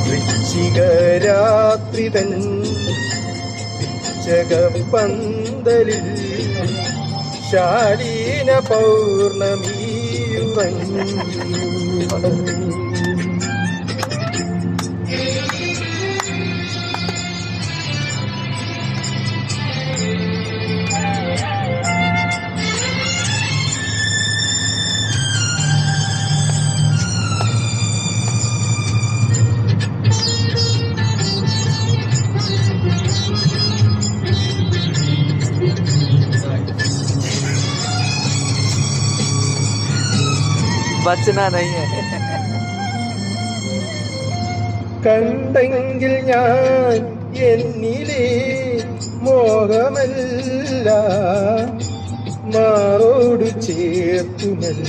വൃശ്ചികരാത്രി തൻ ജഗപന്തലിൽ ശാലീന പൗർണമിയുറങ്ങി. बचना नहीं है. കണ്ടെങ്കിൽ ഞാൻ എന്നിലെ മോഹമല്ല മാറോട് ചേർത്തുമല്ലോതിടും.